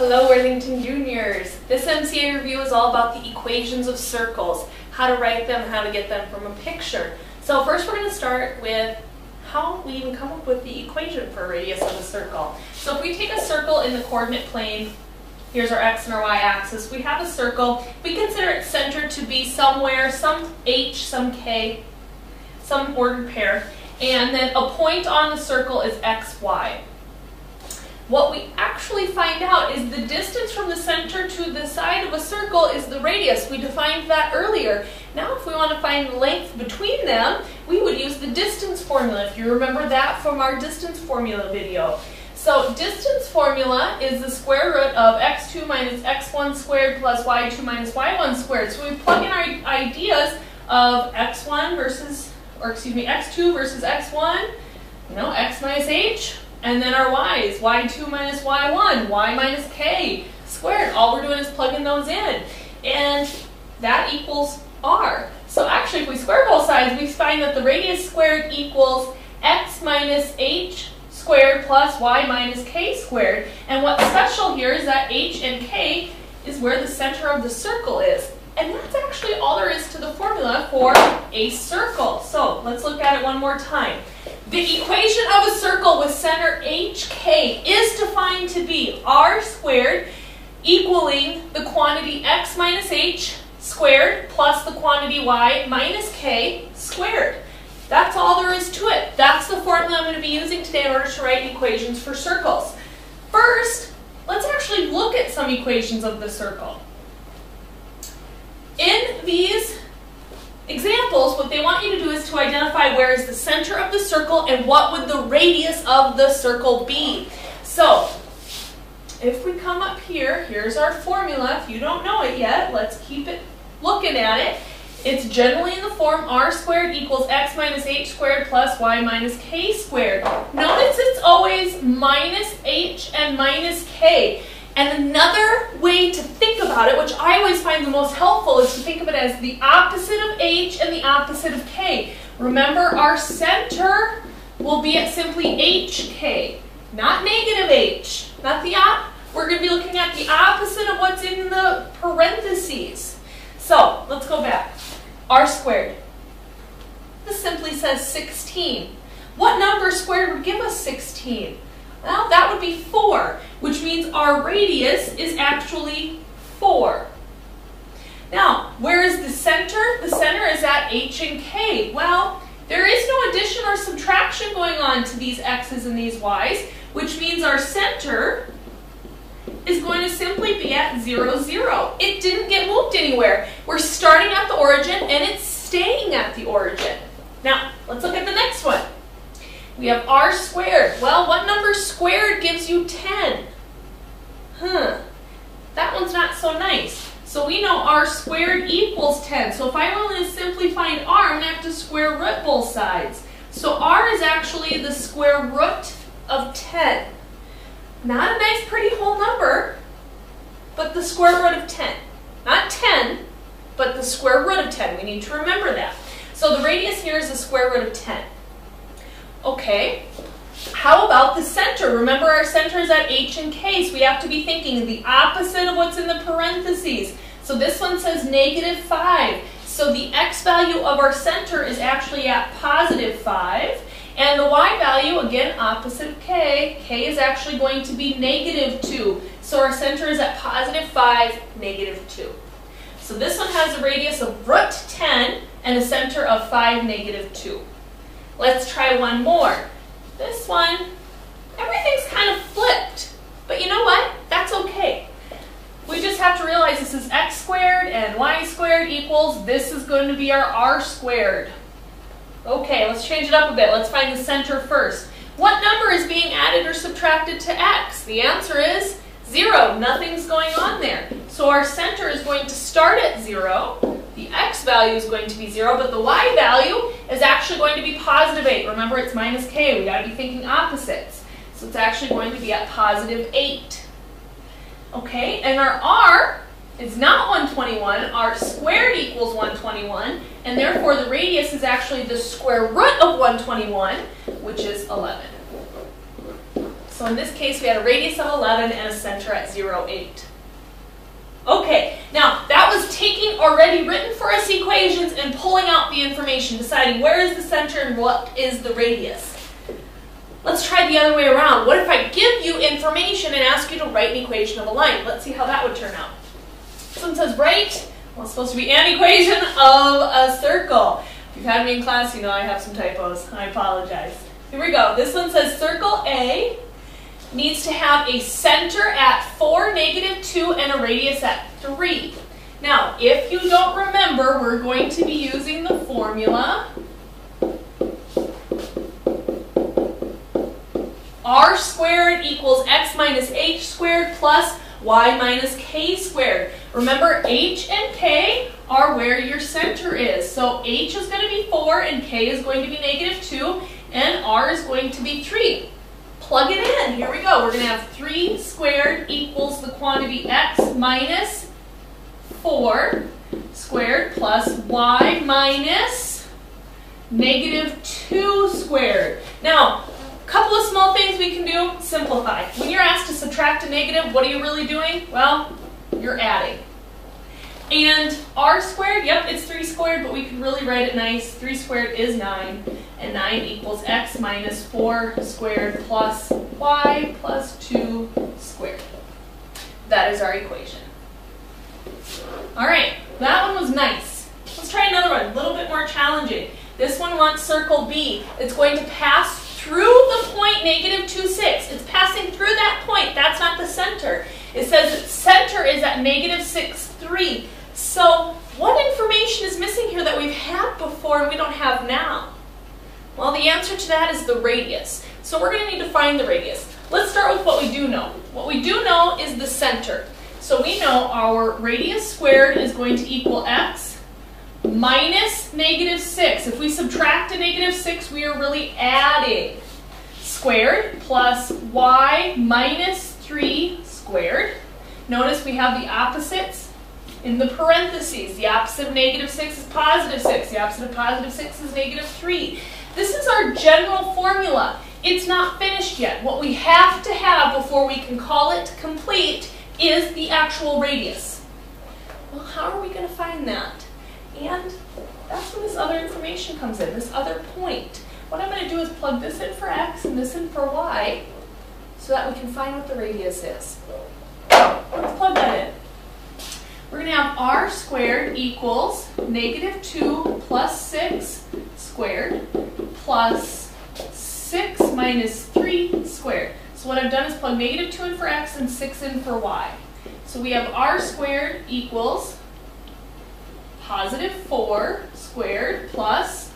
Hello Worthington Juniors. This MCA review is all about the equations of circles, how to write them, how to get them from a picture. So first we're going to start with how we even come up with the equation for a radius of a circle. So if we take a circle in the coordinate plane, here's our x and our y axis, we have a circle, we consider its center to be somewhere, some h, some k, some ordered pair, and then a point on the circle is x, y. What we actually find out is the distance from the center to the side of a circle is the radius. We defined that earlier. Now if we want to find the length between them, we would use the distance formula, if you remember that from our distance formula video. So distance formula is the square root of x2 minus x1 squared plus y2 minus y1 squared. So we plug in our ideas of x1 versus, x2 versus x1, x minus h, and then our y's, y2 minus y1, y minus k squared. All we're doing is plugging those in. And that equals r. So actually if we square both sides, we find that the radius squared equals x minus h squared plus y minus k squared. And what's special here is that h and k is where the center of the circle is. And that's actually all there is to the formula for a circle. So let's look at it one more time. The equation of a circle with center HK is defined to be r squared equaling the quantity x minus h squared plus the quantity y minus k squared. That's all there is to it. That's the formula I'm going to be using today in order to write equations for circles. First, let's actually look at some equations of the circle. In these examples, what they want you to do is to identify where is the center of the circle and what would the radius of the circle be. So, if we come up here, here's our formula. If you don't know it yet, let's keep it looking at it. It's generally in the form r squared equals x minus h squared plus y minus k squared. Notice it's always minus h and minus k. And another way to think about it, which I always find the most helpful, is to think of it as the opposite of h and the opposite of k. Remember, our center will be at simply hk, not negative h. We're going to be looking at the opposite of what's in the parentheses. So, let's go back. R squared. This simply says 16. What number squared would give us 16? Well, that would be 4, which means our radius is actually 4. Now, where is the center? The center is at h and k. Well, there is no addition or subtraction going on to these x's and these y's, which means our center is going to simply be at 0, 0. It didn't get moved anywhere. We're starting at the origin, and it's staying at the origin. Now, let's look at the next one. We have r squared. Well, what number squared gives you 10? That one's not so nice. So we know r squared equals 10. So if I want to simply find r, I'm going to have to square root both sides. So r is actually the square root of 10. Not a nice pretty whole number, but the square root of 10. Not 10, but the square root of 10. We need to remember that. So the radius here is the square root of 10. Okay, how about the center? Remember, our center is at h and k, so we have to be thinking the opposite of what's in the parentheses. So this one says negative 5. So the x value of our center is actually at positive 5. And the y value, again, opposite of k, k is actually going to be negative 2. So our center is at positive 5, negative 2. So this one has a radius of root 10 and a center of 5, negative 2. Let's try one more. This one, everything's kind of flipped. But you know what? That's okay. We just have to realize this is x squared and y squared equals, this is going to be our r squared. Okay, let's change it up a bit. Let's find the center first. What number is being added or subtracted to x? The answer is 0. Nothing's going on there. So our center is going to start at 0. The x value is going to be 0, but the y value is actually going to be positive 8. Remember, it's minus k. We've got to be thinking opposites. So it's actually going to be at positive 8. Okay, and our r is not 121. R squared equals 121, and therefore the radius is actually the square root of 121, which is 11. So So in this case, we had a radius of 11 and a center at 0, 8. Okay, now that was taking already written for us equations and pulling out the information, deciding where is the center and what is the radius. Let's try the other way around. What if I give you information and ask you to write an equation of a line? Let's see how that would turn out. Someone says write, well, it's supposed to be an equation of a circle. If you've had me in class, you know I have some typos. I apologize. Here we go. This one says circle A needs to have a center at 4, -2, and a radius at 3. Now, if you don't remember, we're going to be using the formula r squared equals x minus h squared plus y minus k squared. Remember, h and k are where your center is. So h is going to be 4 and k is going to be -2 and r is going to be 3. Plug it in. Here we go. We're going to have 3 squared equals the quantity x minus 4 squared plus y minus -2 squared. Now, a couple of small things we can do. Simplify. When you're asked to subtract a negative, what are you really doing? Well, you're adding. And r squared, yep, it's 3 squared, but we could really write it nice. 3 squared is 9, and 9 equals x minus 4 squared plus y plus 2 squared. That is our equation. All right, that one was nice. Let's try another one, a little bit more challenging. This one wants circle B. It's going to pass through the point -2, 6. It's passing through that point. That's not the center. It says its center is at -6, 3. So what information is missing here that we've had before and we don't have now? Well, the answer to that is the radius. So we're going to need to find the radius. Let's start with what we do know. What we do know is the center. So we know our radius squared is going to equal x minus -6. If we subtract a -6, we are really adding. Squared plus y minus 3 squared. Notice we have the opposites in the parentheses. The opposite of -6 is +6. The opposite of +6 is -3. This is our general formula. It's not finished yet. What we have to have before we can call it complete is the actual radius. Well, how are we going to find that? And that's when this other information comes in, this other point. What I'm going to do is plug this in for x and this in for y so that we can find what the radius is. So let's plug that in. We're going to have r squared equals -2 plus 6 squared plus 6 minus 3 squared. So what I've done is plug -2 in for x and 6 in for y. So we have r squared equals +4 squared plus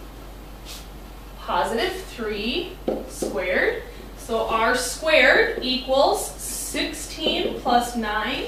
+3 squared. So r squared equals 16 plus 9.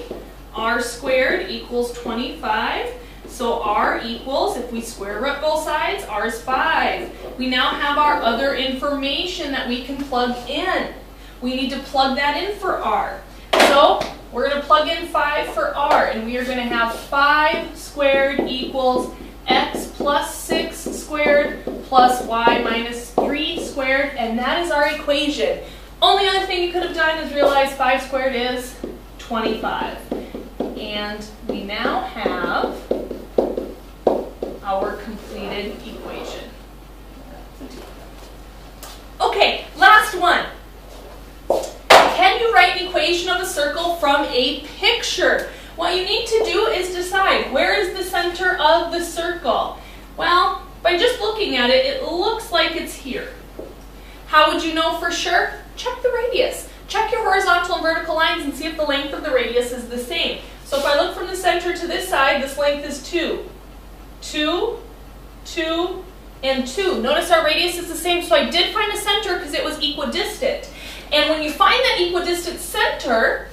R squared equals 25. So r equals, if we square root both sides, r is 5. We now have our other information that we can plug in. We need to plug that in for r. So we're going to plug in 5 for r, and we are going to have 5 squared equals x plus 6 squared plus y minus 3 squared, and that is our equation. Only other thing you could have done is realize 5 squared is 25. And we now have our completed equation. Okay, last one. Can you write an equation of a circle from a picture? What you need to do is decide, where is the center of the circle? Well, by just looking at it, it looks like it's here. How would you know for sure? Check the radius. Check your horizontal and vertical lines and see if the length of the radius is the same. So if I look from the center to this side, this length is 2. 2, 2, and 2. Notice our radius is the same, so I did find a center because it was equidistant. And when you find that equidistant center,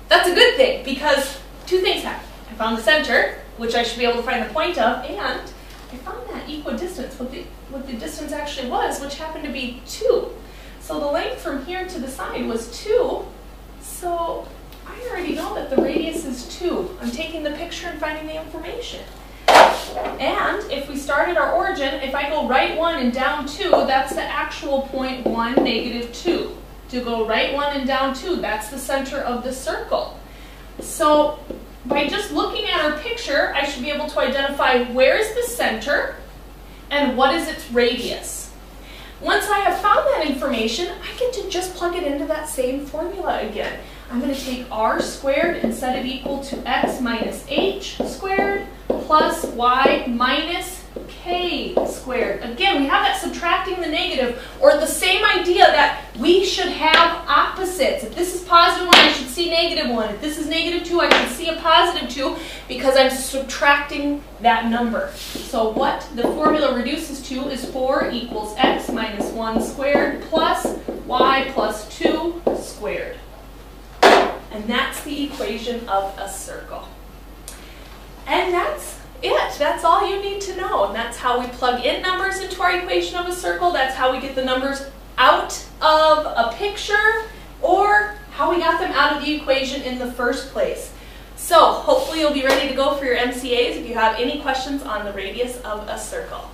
that's a good thing because two things happen. I found the center, which I should be able to find the point of, and I found that equidistance, what the distance actually was, which happened to be 2. So the length from here to the side was 2, so I already know that the radius is 2. I'm taking the picture and finding the information. And if we start at our origin, if I go right 1 and down 2, that's the actual point 1, -2. to go right 1 and down 2. That's the center of the circle. So by just looking at our picture, I should be able to identify where is the center and what is its radius. Once I have found that information, I get to just plug it into that same formula again. I'm going to take r squared and set it equal to x minus h squared plus y minus k squared. Again, we have that subtracting the negative, or the same idea that we should have opposites. If this is positive 1, I should see negative 1. If this is negative 2, I should see a positive 2 because I'm subtracting that number. So what the formula reduces to is 4 equals x minus 1 squared plus y plus 2 squared. And that's the equation of a circle. And that's it. That's all you need to know. And that's how we plug in numbers into our equation of a circle. That's how we get the numbers out of a picture, or how we got them out of the equation in the first place. So hopefully you'll be ready to go for your MCAs if you have any questions on the radius of a circle.